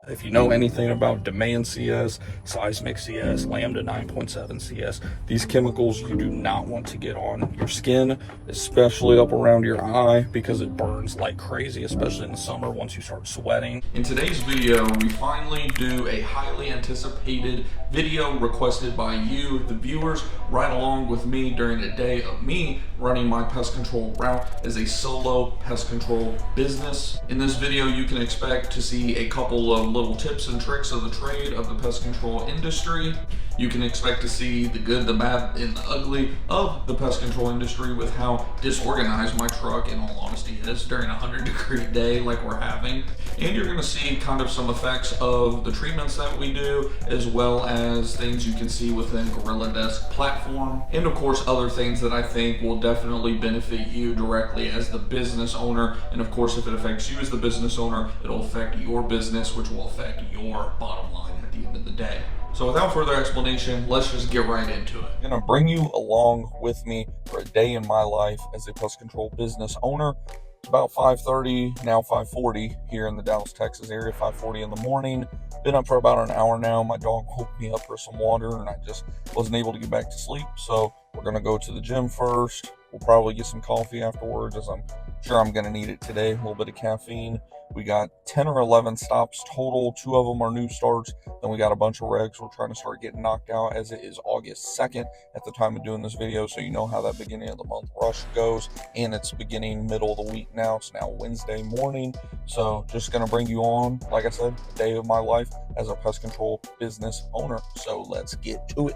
If you know anything about demand CS, seismic CS, lambda 9.7 CS, these chemicals you do not want to get on your skin, especially up around your eye, because it burns like crazy, especially in the summer once you start sweating. In today's video, we finally do a highly anticipated video requested by you, the viewers, right along with me during a day of me running my pest control route as a solo pest control business. In this video, you can expect to see a couple of little tips and tricks of the trade of the pest control industry. You can expect to see the good, the bad, and the ugly of the pest control industry with how disorganized my truck, in all honesty, is during a 100-degree day like we're having. And you're gonna see kind of some effects of the treatments that we do, as well as things you can see within Gorilla Desk platform. And of course, other things that I think will definitely benefit you directly as the business owner. And of course, if it affects you as the business owner, it'll affect your business, which will affect your bottom line at the end of the day. So without further explanation, let's just get right into it. I'm gonna bring you along with me for a day in my life as a pest control business owner. It's about 5:30, now 5:40 here in the Dallas, Texas area, 5:40 in the morning. Been up for about an hour now. My dog woke me up for some water and I just wasn't able to get back to sleep. So we're gonna go to the gym first. We'll probably get some coffee afterwards, as I'm sure I'm gonna need it today, a little bit of caffeine. We got 10 or 11 stops total. 2 of them are new starts. Then we got a bunch of regs we're trying to start getting knocked out, as it is August 2nd at the time of doing this video. So you know how that beginning of the month rush goes. And it's beginning middle of the week now. It's now Wednesday morning. So just going to bring you on, like I said, a day of my life as a pest control business owner. So let's get to it.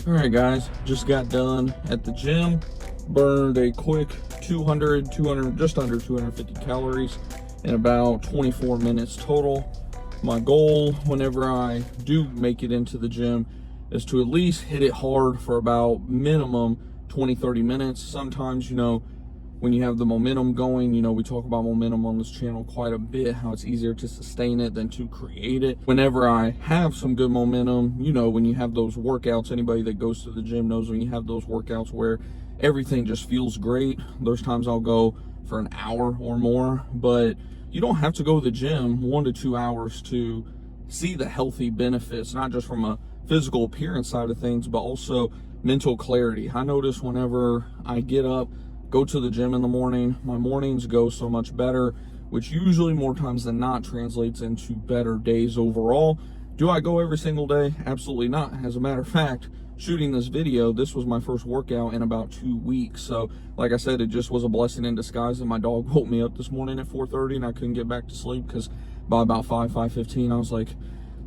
All right, guys, just got done at the gym. Burned a quick 200, just under 250 calories in about 24 minutes total. My goal whenever I do make it into the gym is to at least hit it hard for about minimum 20-30 minutes. Sometimes, you know, when you have the momentum going, you know, we talk about momentum on this channel quite a bit, how it's easier to sustain it than to create it. Whenever I have some good momentum, you know, when you have those workouts, anybody that goes to the gym knows when you have those workouts where everything just feels great. There's times I'll go for an hour or more, but you don't have to go to the gym 1 to 2 hours to see the healthy benefits, not just from a physical appearance side of things, but also mental clarity. I notice whenever I get up, go to the gym in the morning, my mornings go so much better, which usually more times than not translates into better days overall. Do I go every single day? Absolutely not. As a matter of fact, shooting this video, this was my first workout in about 2 weeks. So like I said, it just was a blessing in disguise that my dog woke me up this morning at 4:30 and I couldn't get back to sleep, because by about 5:15 I was like,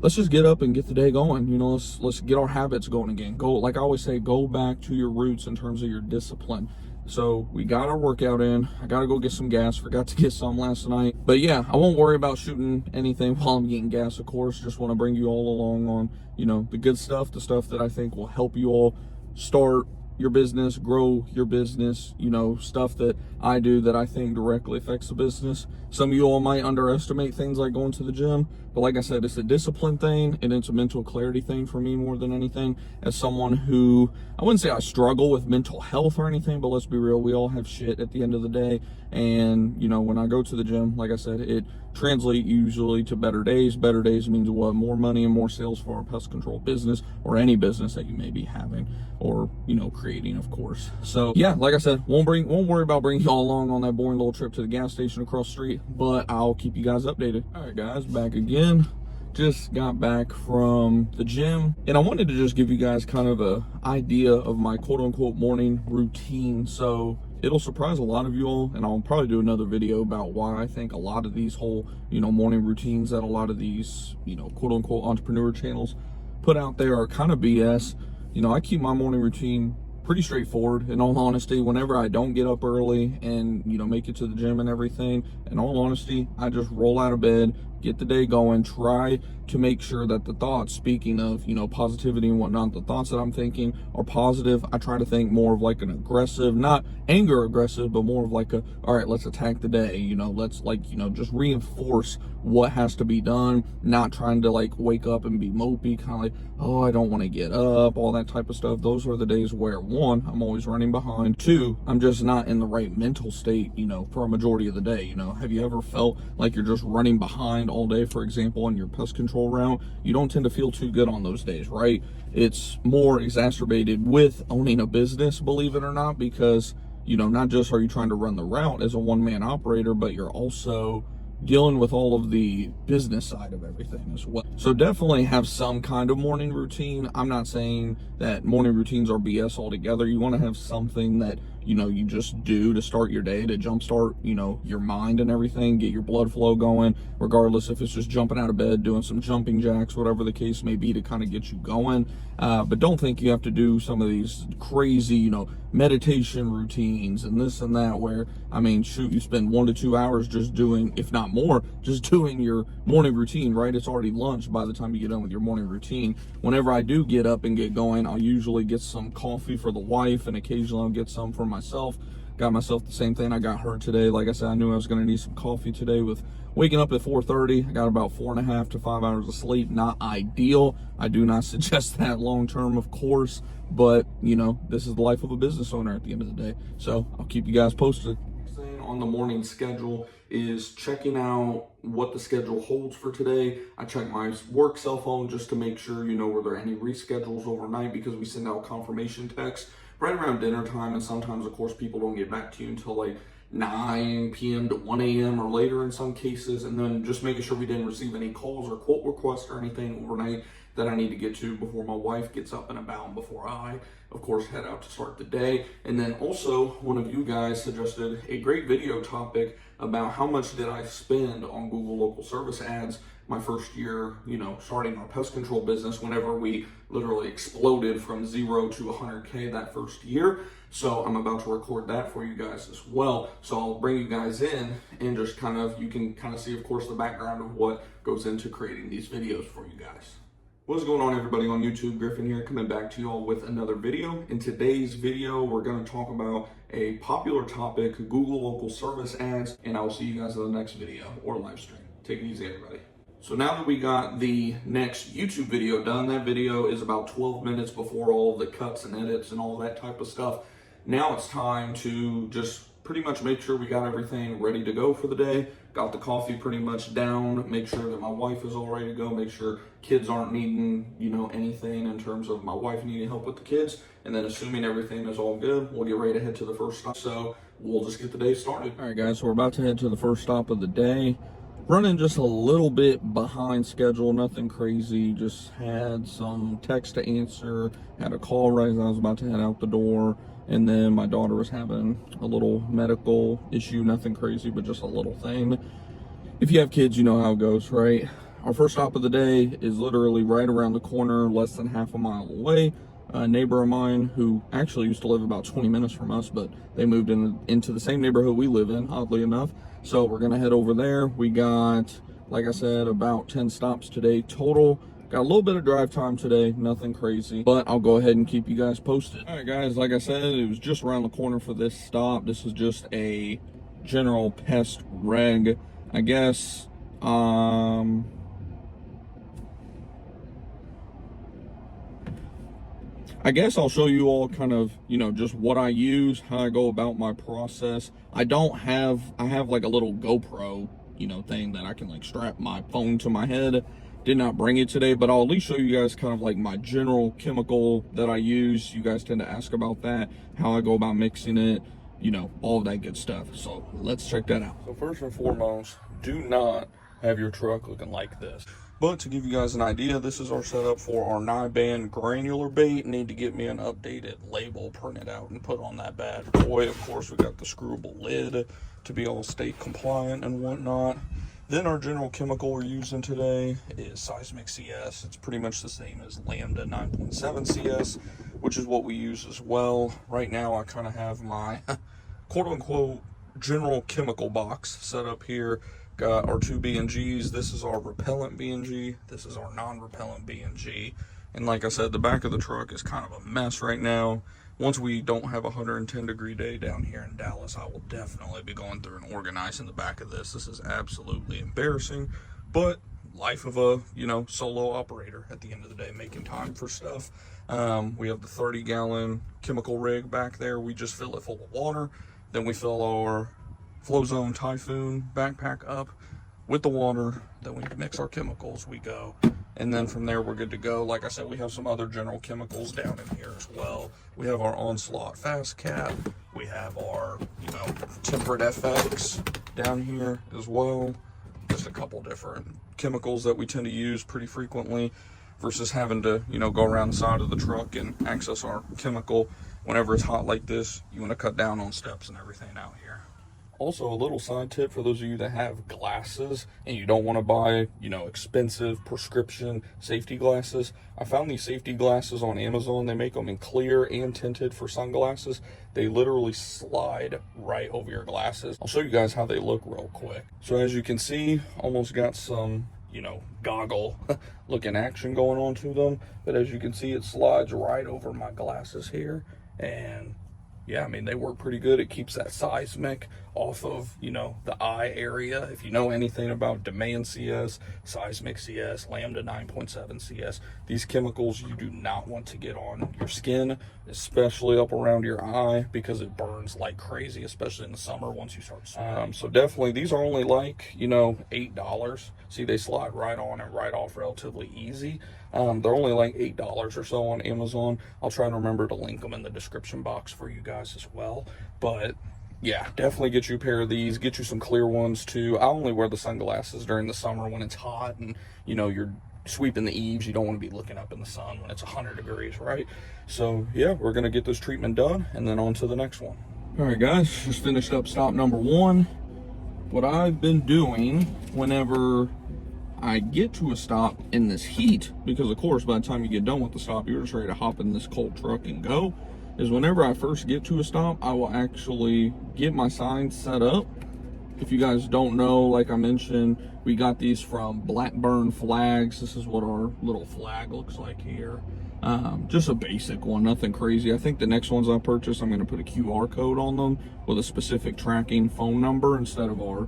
let's just get up and get the day going. You know, let's get our habits going again. Go, like I always say, go back to your roots in terms of your discipline. So we got our workout in. I gotta go get some gas. Forgot to get some last night. But yeah, I won't worry about shooting anything while I'm getting gas, of course. Just want to bring you all along on, you know, the good stuff, the stuff that I think will help you all start your business, grow your business, you know, stuff that I do that I think directly affects the business. Some of you all might underestimate things like going to the gym, but like I said, it's a discipline thing and it's a mental clarity thing for me more than anything. As someone who, I wouldn't say I struggle with mental health or anything, but let's be real, we all have shit at the end of the day. And, you know, when I go to the gym, like I said, it translates usually to better days. Better days means what? More money and more sales for our pest control business, or any business that you may be having or, you know, creating, of course. So yeah, like I said, won't worry about bringing y'all along on that boring little trip to the gas station across the street, but I'll keep you guys updated. All right, guys, back again. Just got back from the gym, and I wanted to just give you guys kind of a idea of my quote-unquote morning routine. So it'll surprise a lot of you all, and I'll probably do another video about why I think a lot of these whole, you know, morning routines that a lot of these, you know, quote-unquote entrepreneur channels put out there are kind of BS. You know, I keep my morning routine pretty straightforward. In all honesty, whenever I don't get up early and, you know, make it to the gym and everything, in all honesty, I just roll out of bed, get the day going, try to make sure that the thoughts, speaking of, you know, positivity and whatnot, the thoughts that I'm thinking are positive. I try to think more of like an aggressive, not anger aggressive, but more of like a, all right, let's attack the day, you know, let's like, you know, just reinforce what has to be done, not trying to like wake up and be mopey, kind of like, oh, I don't want to get up, all that type of stuff. Those are the days where, one, I'm always running behind. Two, I'm just not in the right mental state, you know, for a majority of the day. You know, have you ever felt like you're just running behind all day, for example, on your pest control route, you don't tend to feel too good on those days, right? It's more exacerbated with owning a business, believe it or not, because, you know, not just are you trying to run the route as a one-man operator, but you're also dealing with all of the business side of everything as well. So definitely have some kind of morning routine. I'm not saying that morning routines are BS altogether. You want to have something that, you know, you just do to start your day, to jumpstart, you know, your mind and everything, get your blood flow going, regardless if it's just jumping out of bed, doing some jumping jacks, whatever the case may be, to kind of get you going. But don't think you have to do some of these crazy, you know, meditation routines and this and that, where, I mean, shoot, you spend 1 to 2 hours just doing, if not more, just doing your morning routine, right? It's already lunch by the time you get done with your morning routine. Whenever I do get up and get going, I'll usually get some coffee for the wife, and occasionally I'll get some for myself. Got myself the same thing I got her today. Like I said, I knew I was going to need some coffee today. With waking up at 4:30, I got about 4.5 to 5 hours of sleep. Not ideal. I do not suggest that long term, of course, but you know, this is the life of a business owner at the end of the day. So I'll keep you guys posted. On the morning schedule is checking out what the schedule holds for today. I check my work cell phone just to make sure, you know, were there any reschedules overnight, because we send out confirmation texts right around dinner time, and sometimes, of course, people don't get back to you until like 9 p.m. to 1 a.m. or later in some cases. And then just making sure we didn't receive any calls or quote requests or anything overnight that I need to get to before my wife gets up and about, and before I, of course, head out to start the day. And then also, one of you guys suggested a great video topic about how much did I spend on Google local service ads my first year, you know, starting our pest control business, whenever we literally exploded from 0 to 100K that first year. So I'm about to record that for you guys as well. So I'll bring you guys in and just kind of, you can kind of see, of course, the background of what goes into creating these videos for you guys. What's going on, everybody on YouTube? Griffin here, coming back to you all with another video. In today's video, we're going to talk about a popular topic, Google local service ads, and I will see you guys in the next video or live stream. Take it easy, everybody. So now that we got the next YouTube video done, that video is about 12 minutes before all of the cuts and edits and all that type of stuff. Now it's time to just pretty much make sure we got everything ready to go for the day. Got the coffee pretty much down, make sure that my wife is all ready to go, make sure kids aren't needing, you know, anything in terms of my wife needing help with the kids. And then assuming everything is all good, we'll get ready to head to the first stop. So we'll just get the day started. All right, guys, so we're about to head to the first stop of the day. Running just a little bit behind schedule, nothing crazy. Just had some text to answer, had a call right as I was about to head out the door, and then my daughter was having a little medical issue, nothing crazy, but just a little thing. If you have kids, you know how it goes, right? Our first stop of the day is literally right around the corner, less than half a mile away. A neighbor of mine who actually used to live about 20 minutes from us, but they moved into the same neighborhood we live in, oddly enough. So we're gonna head over there. We got, like I said, about 10 stops today total. Got a little bit of drive time today, nothing crazy, but I'll go ahead and keep you guys posted. All right, guys, like I said, it was just around the corner for this stop. This is just a general pest reg, I guess. I guess I'll show you all kind of, you know, just what I use, how I go about my process. I have like a little GoPro, you know, thing that I can like strap my phone to my head. Did not bring it today, but I'll at least show you guys kind of like my general chemical that I use. You guys tend to ask about that, how I go about mixing it, you know, all of that good stuff. So let's check that out. So first and foremost, do not have your truck looking like this. But to give you guys an idea, this is our setup for our 9-band granular bait. Need to get me an updated label printed out and put on that bad boy. Of course, we got the screwable lid to be all state compliant and whatnot. Then our general chemical we're using today is Seismic CS. It's pretty much the same as Lambda 9.7 CS, which is what we use as well. Right now, I kind of have my quote-unquote general chemical box set up here. Got our 2 B&Gs. This is our repellent B&G. This is our non-repellent B&G. And like I said, the back of the truck is kind of a mess right now. Once we don't have a 110-degree day down here in Dallas, I will definitely be going through and organizing the back of this. This is absolutely embarrassing, but life of a, you know, solo operator at the end of the day, making time for stuff. We have the 30-gallon chemical rig back there. We just fill it full of water. Then we fill our Flow Zone Typhoon backpack up with the water. Then we mix our chemicals, we go. And then from there, we're good to go. Like I said, we have some other general chemicals down in here as well. We have our Onslaught Fast Cap. We have our, Temperate FX down here as well. Just a couple different chemicals that we tend to use pretty frequently versus having to, go around the side of the truck and access our chemical. Whenever it's hot like this, you want to cut down on steps and everything out here. Also, a little side tip for those of you that have glasses and you don't want to buy, expensive prescription safety glasses. I found these safety glasses on Amazon. They make them in clear and tinted for sunglasses. They literally slide right over your glasses. I'll show you guys how they look real quick. So as you can see, almost got some, goggle looking action going on to them. But as you can see, it slides right over my glasses here. And yeah, they work pretty good. It keeps that seismic off of, the eye area. If you know anything about demand CS, seismic CS, lambda 9.7 CS, these chemicals you do not want to get on your skin, especially up around your eye, because it burns like crazy, especially in the summer once you start sweating. So definitely, these are only like, $8. See, they slide right on and right off relatively easy. They're only like $8 or so on Amazon. I'll try to remember to link them in the description box for you guys as well. But yeah, definitely get you a pair of these. Get you some clear ones too. I only wear the sunglasses during the summer when it's hot and you're sweeping the eaves. You don't want to be looking up in the sun when it's 100 degrees, right? So yeah, we're gonna get this treatment done and then on to the next one. All right, guys, just finished up stop number 1. What I've been doing whenever I get to a stop in this heat, because of course by the time you get done with the stop, you're just ready to hop in this cold truck and go, is whenever I first get to a stop, I will actually get my signs set up. If you guys don't know, like I mentioned, we got these from Blackburn Flags. This is what our little flag looks like here. Just a basic one, nothing crazy. I think the next ones I purchase, I'm going to put a QR code on them with a specific tracking phone number instead of our,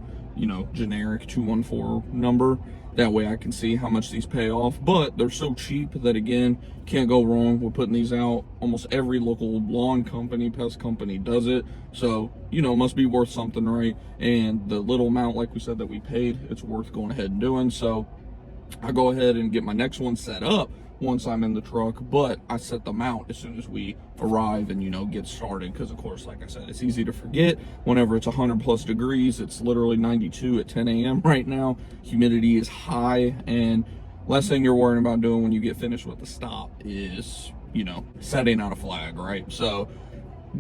generic 214 number. That way I can see how much these pay off. But they're so cheap that, again, can't go wrong with putting these out. Almost every local lawn company, pest company does it. So, must be worth something, right? And the little amount, like we said, that we paid, it's worth going ahead and doing. So I go ahead and get my next one set up once I'm in the truck, but I set them out as soon as we arrive and get started, because of course, like I said, it's easy to forget whenever it's 100+ degrees. It's literally 92 at 10 a.m. right now. Humidity is high, and last thing you're worrying about doing when you get finished with the stop is setting out a flag, right? So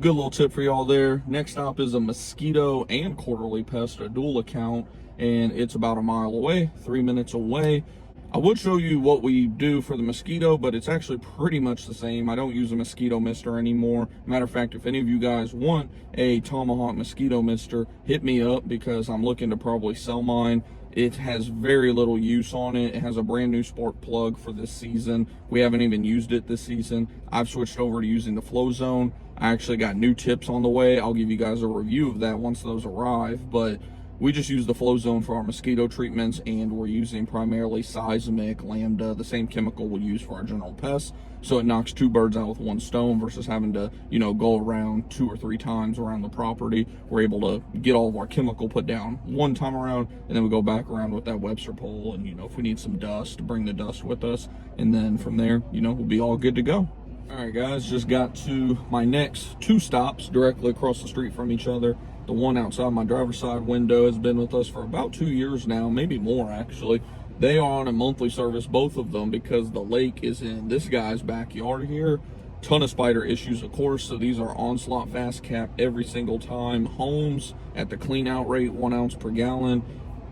good little tip for y'all there. Next stop is a mosquito and quarterly pest, a dual account, and it's about a mile away, 3 minutes away. I would show you what we do for the mosquito, but it's actually pretty much the same. I don't use a mosquito mister anymore. Matter of fact, if any of you guys want a Tomahawk mosquito mister, hit me up, because I'm looking to probably sell mine. It has very little use on it. It has a brand new spark plug for this season. We haven't even used it this season. I've switched over to using the Flow Zone. I actually got new tips on the way. I'll give you guys a review of that once those arrive, but we just use the Flow Zone for our mosquito treatments, and we're using primarily seismic, lambda, the same chemical we use for our general pests. So it knocks 2 birds out with 1 stone versus having to, go around 2 or 3 times around the property. We're able to get all of our chemical put down one time around, and then we go back around with that Webster pole. And, if we need some dust, bring the dust with us. And then from there, we'll be all good to go. All right, guys, just got to my next 2 stops directly across the street from each other. The one outside my driver's side window has been with us for about 2 years now, maybe more actually. They are on a monthly service, both of them, because the lake is in this guy's backyard here. Ton of spider issues, of course, so these are Onslaught Fast Cap every single time. Homes at the clean out rate, 1 ounce per gallon.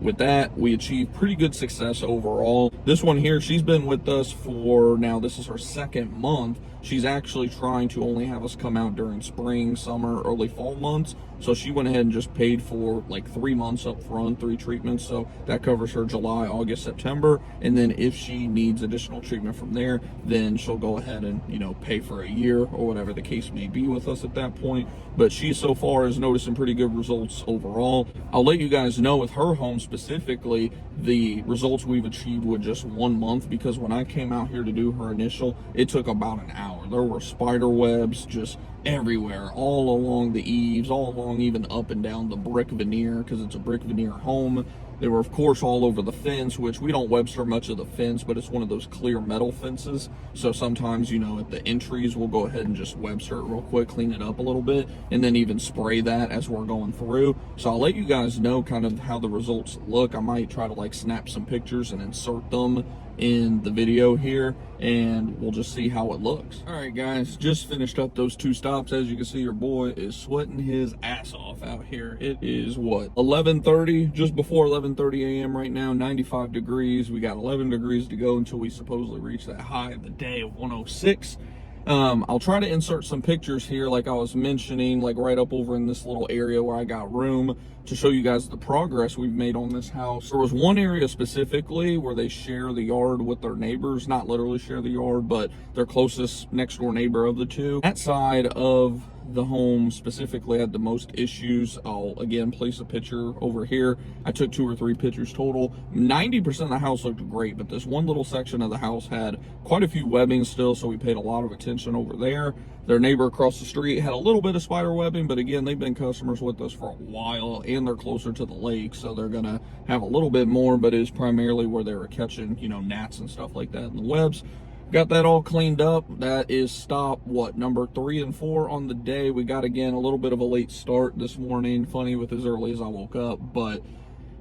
With that, we achieved pretty good success overall. This one here, she's been with us for, now this is her 2nd month. She's actually trying to only have us come out during spring, summer, early fall months. So she went ahead and just paid for like 3 months up front, 3 treatments. So that covers her July, August, September. And then if she needs additional treatment from there, then she'll go ahead and, pay for a year or whatever the case may be with us at that point. But she so far is noticing pretty good results overall. I'll let you guys know with her home specifically, the results we've achieved with just 1 month, because when I came out here to do her initial, it took about an hour. There were spider webs just everywhere, all along the eaves, all along even up and down the brick veneer, because it's a brick veneer home. They were, of course, all over the fence, which we don't Webster much of the fence, but it's one of those clear metal fences. So sometimes, you know, at the entries, we'll go ahead and just Webster it real quick, clean it up a little bit, and then even spray that as we're going through. So I'll let you guys know kind of how the results look. I might try to like snap some pictures and insert them in the video here, and we'll just see how it looks. All right, guys, just finished up those 2 stops. As you can see, your boy is sweating his ass off out here. It is what, 11:30, just before 11:30 a.m. right now, 95 degrees. We got 11 degrees to go until we supposedly reach that high of the day of 106. I'll try to insert some pictures here, like I was mentioning, like right up over in this little area where I got room to show you guys the progress we've made on this house. There was one area specifically where they share the yard with their neighbors, not literally share the yard, but their closest next door neighbor of the two. That side of the home specifically had the most issues. I'll again place a picture over here. I took 2 or 3 pictures total. 90% of the house looked great, but this one little section of the house had quite a few webbing still, so we paid a lot of attention over there. Their neighbor across the street had a little bit of spider webbing, but again, they've been customers with us for a while, and they're closer to the lake, so they're gonna have a little bit more, but it is primarily where they were catching, you know, gnats and stuff like that in the webs. Got that all cleaned up. That is stop, what, number 3 and 4 on the day. We got, again, a little bit of a late start this morning. Funny with as early as I woke up. But,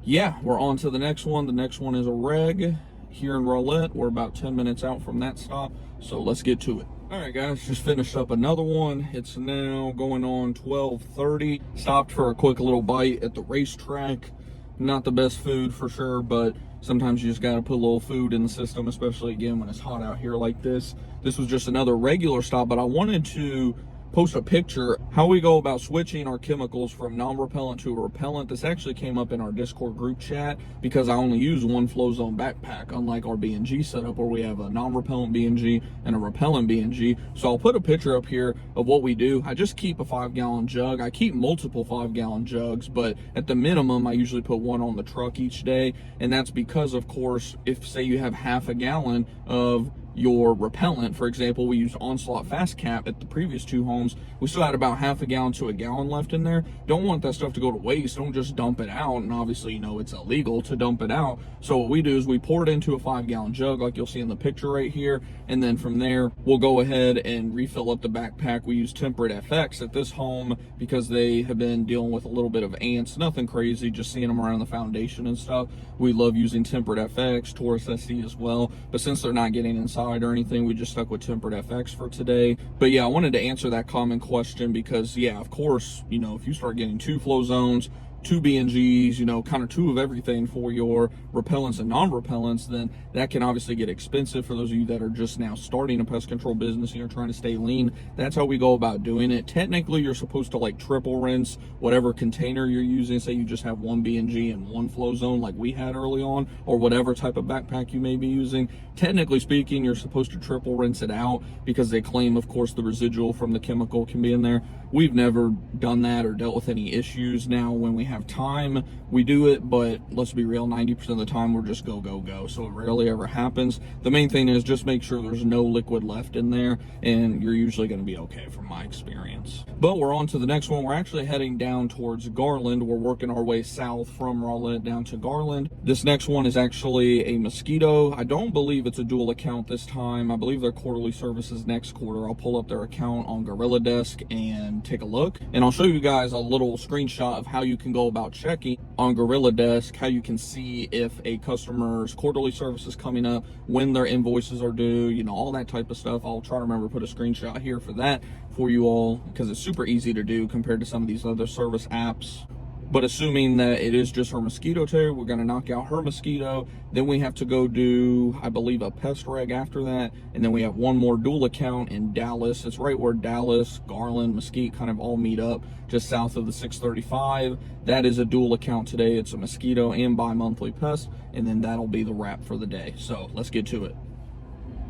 yeah, we're on to the next one. The next one is a reg here in Rowlett. We're about 10 minutes out from that stop. So let's get to it. All right, guys, just finished up another one. It's now going on 12:30. Stopped for a quick little bite at the racetrack. Not the best food for sure, but sometimes you just got to put a little food in the system, especially again when it's hot out here like this. This was just another regular stop, but I wanted to post a picture how we go about switching our chemicals from non-repellent to a repellent. This actually came up in our Discord group chat because I only use one flow zone backpack, unlike our B&G setup where we have a non-repellent B&G and a repellent B&G. So I'll put a picture up here of what we do. I just keep a 5-gallon jug. I keep multiple 5-gallon jugs, but at the minimum I usually put one on the truck each day, and that's because, of course, if say you have half a gallon of your repellent, for example, we used Onslaught Fast Cap at the previous 2 homes. We still had about half a gallon to a gallon left in there. Don't want that stuff to go to waste. Don't just dump it out. And obviously, you know, it's illegal to dump it out. So what we do is we pour it into a 5-gallon jug, like you'll see in the picture right here. And then from there, we'll go ahead and refill up the backpack. We use Temperate FX at this home because they have been dealing with a little bit of ants. Nothing crazy, just seeing them around the foundation and stuff. We love using Temperate FX, Taurus SE as well. But since they're not getting inside or anything, we just stuck with Temperate FX for today. But yeah, I wanted to answer that common question because, yeah, of course, you know, if you start getting 2 flow zones, 2 B&Gs, you know, kind of 2 of everything for your repellents and non-repellents, then that can obviously get expensive for those of you that are just now starting a pest control business and you're trying to stay lean. That's how we go about doing it. Technically, you're supposed to like triple rinse whatever container you're using. Say you just have 1 B&G and 1 flow zone like we had early on, or whatever type of backpack you may be using. Technically speaking, you're supposed to triple rinse it out because they claim, of course, the residual from the chemical can be in there. We've never done that or dealt with any issues. Now, when we have time, we do it, but let's be real, 90% of the time we're just go. So it rarely ever happens. The main thing is just make sure there's no liquid left in there, and you're usually going to be okay from my experience. But we're on to the next one. We're actually heading down towards Garland. We're working our way south from Rowlett down to Garland. This next one is actually a mosquito. I don't believe it's a dual account this time. I believe their quarterly service is next quarter. I'll pull up their account on Gorilla Desk and take a look, and I'll show you guys a little screenshot of how you can go about checking on Gorilla Desk, how you can see if a customer's quarterly service is coming up, when their invoices are due, you know, all that type of stuff. I'll try to remember to put a screenshot here for that for you all because it's super easy to do compared to some of these other service apps. But assuming that it is just her mosquito terrier, we're going to knock out her mosquito. Then we have to go do, I believe, a pest reg after that. And then we have one more dual account in Dallas. It's right where Dallas, Garland, Mesquite kind of all meet up, just south of the 635. That is a dual account today. It's a mosquito and bi-monthly pest. And then that'll be the wrap for the day. So let's get to it.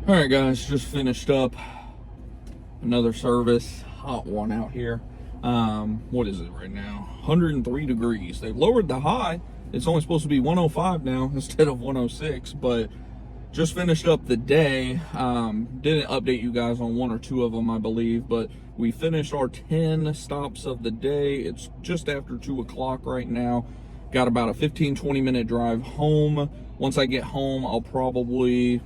All right, guys, just finished up another service. Hot one out here. What is it right now? 103 degrees. They've lowered the high. It's only supposed to be 105 now instead of 106, but just finished up the day. Didn't update you guys on 1 or 2 of them, I believe, but we finished our 10 stops of the day. It's just after 2 o'clock right now. Got about a 15-20 minute drive home. Once I get home, I'll probably,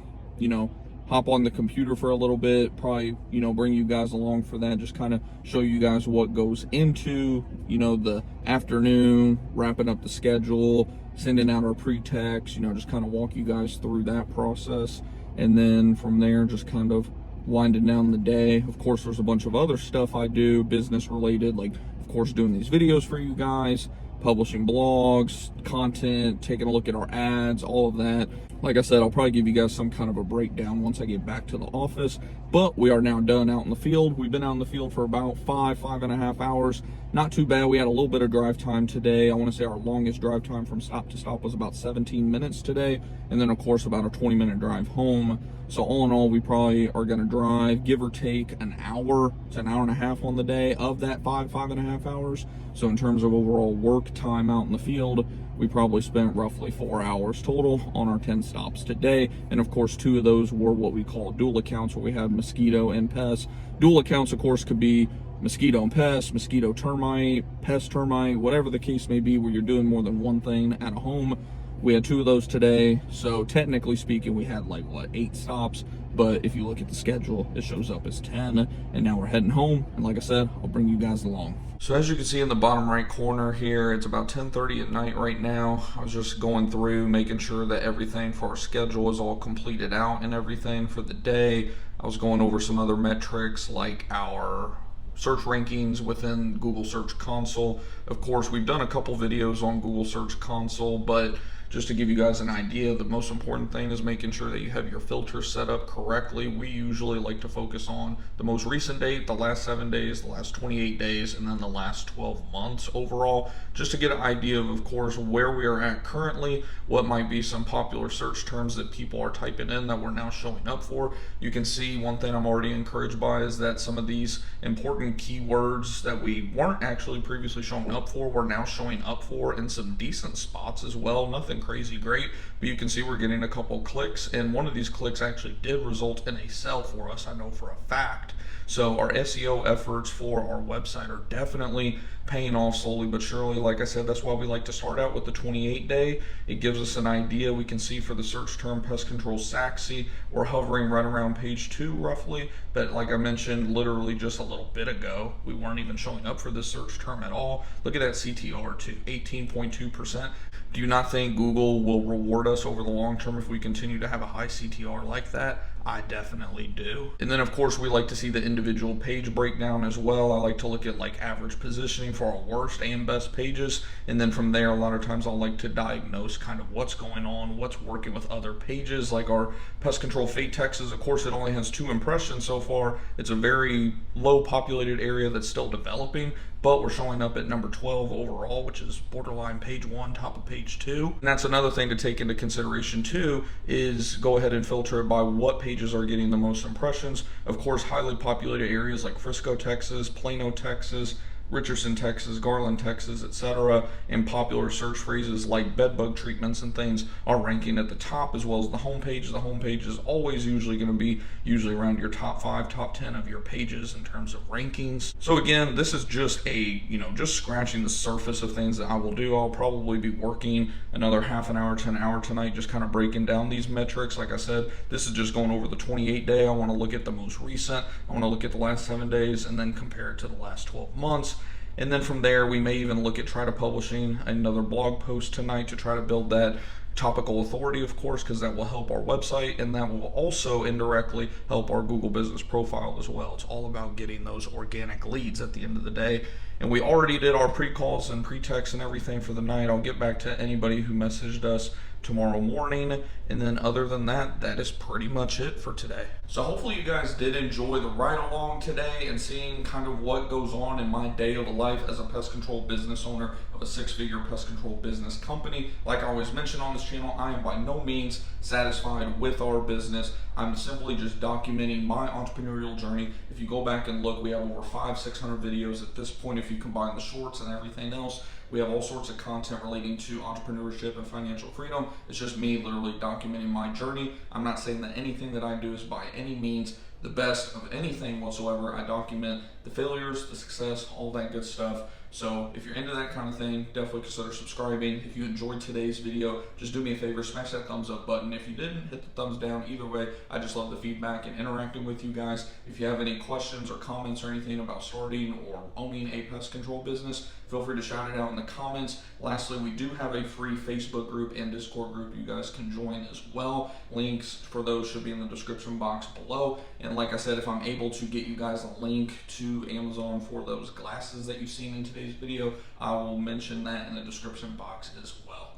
hop on the computer for a little bit, probably, bring you guys along for that, just kind of show you guys what goes into, the afternoon, wrapping up the schedule, sending out our pre-text, just kind of walk you guys through that process. And then from there, just kind of winding down the day. Of course, there's a bunch of other stuff I do, business related, like, of course, doing these videos for you guys, publishing blogs, content, taking a look at our ads, all of that. Like I said, I'll probably give you guys some kind of a breakdown once I get back to the office, but we are now done out in the field. We've been out in the field for about 5.5 hours. Not too bad. We had a little bit of drive time today. I want to say our longest drive time from stop to stop was about 17 minutes today. And then of course about a 20-minute drive home. So all in all, we probably are going to drive, give or take, an hour to an hour and a half on the day of that 5.5 hours. So in terms of overall work time out in the field, we probably spent roughly 4 hours total on our 10 stops today. And of course, 2 of those were what we call dual accounts, where we have mosquito and pest. Dual accounts, of course, could be mosquito and pest, mosquito termite, pest termite, whatever the case may be, where you're doing more than one thing at a home. We had 2 of those today. So technically speaking, we had 8 stops. But if you look at the schedule, it shows up as 10. And now we're heading home. And like I said, I'll bring you guys along. So as you can see in the bottom right corner here, it's about 10:30 at night right now. I was just going through, making sure that everything for our schedule is all completed out and everything for the day. I was going over some other metrics like our search rankings within Google Search Console. Of course, we've done a couple videos on Google Search Console, but just to give you guys an idea, the most important thing is making sure that you have your filters set up correctly. We usually like to focus on the most recent date, the last 7 days, the last 28 days, and then the last 12 months overall, just to get an idea of course, where we are at currently, what might be some popular search terms that people are typing in that we're now showing up for. You can see one thing I'm already encouraged by is that some of these important keywords that we weren't actually previously showing up for, we're now showing up for in some decent spots as well. Nothing crazy great, but you can see we're getting a couple clicks, and one of these clicks actually did result in a sale for us, I know for a fact. So our SEO efforts for our website are definitely paying off slowly but surely. Like I said, that's why we like to start out with the 28-day. It gives us an idea. We can see for the search term pest control Saxy, we're hovering right around page 2 roughly, but like I mentioned literally just a little bit ago, we weren't even showing up for this search term at all. Look at that CTR too, 18.2%. Do you not think Google will reward us over the long term if we continue to have a high CTR like that? I definitely do. And then of course we like to see the individual page breakdown as well. I like to look at average positioning for our worst and best pages, and then from there a lot of times I'll like to diagnose kind of what's going on, what's working with other pages. Like our pest control fate Texas, of course it only has 2 impressions so far. It's a very low populated area that's still developing, but we're showing up at number 12 overall, which is borderline page 1, top of page 2. And that's another thing to take into consideration too, is go ahead and filter it by what pages are getting the most impressions. Of course, highly populated areas like Frisco, Texas, Plano, Texas, Richardson, Texas, Garland, Texas, etc., and popular search phrases like bedbug treatments and things are ranking at the top, as well as the homepage. The homepage is always usually going to be around your top 5, top 10 of your pages in terms of rankings. So again, this is just just scratching the surface of things that I will do. I'll probably be working another half an hour to an hour tonight, just kind of breaking down these metrics. Like I said, this is just going over the 28-day. I want to look at the most recent. I want to look at the last 7 days and then compare it to the last 12 months. And then from there, we may even look at publishing another blog post tonight to try to build that topical authority, of course, because that will help our website, and that will also indirectly help our Google business profile as well. It's all about getting those organic leads at the end of the day. And we already did our pre-calls and pre-texts and everything for the night. I'll get back to anybody who messaged us tomorrow morning, and then other than that, that is pretty much it for today. So hopefully you guys did enjoy the ride along today and seeing kind of what goes on in my day of the life as a pest control business owner of a 6-figure pest control business company. Like I always mention on this channel, I am by no means satisfied with our business. I'm simply just documenting my entrepreneurial journey. If you go back and look, we have over 500-600 videos at this point if you combine the shorts and everything else. We have all sorts of content relating to entrepreneurship and financial freedom. It's just me literally documenting my journey. I'm not saying that anything that I do is by any means the best of anything whatsoever. I document the failures, the success, all that good stuff. So if you're into that kind of thing, definitely consider subscribing. If you enjoyed today's video, just do me a favor, smash that thumbs up button. If you didn't, hit the thumbs down. Either way, I just love the feedback and interacting with you guys. If you have any questions or comments or anything about starting or owning a pest control business, feel free to shout it out in the comments. Lastly, we do have a free Facebook group and Discord group you guys can join as well. Links for those should be in the description box below. And like I said, if I'm able to get you guys a link to Amazon for those glasses that you've seen in today's video, I will mention that in the description box as well.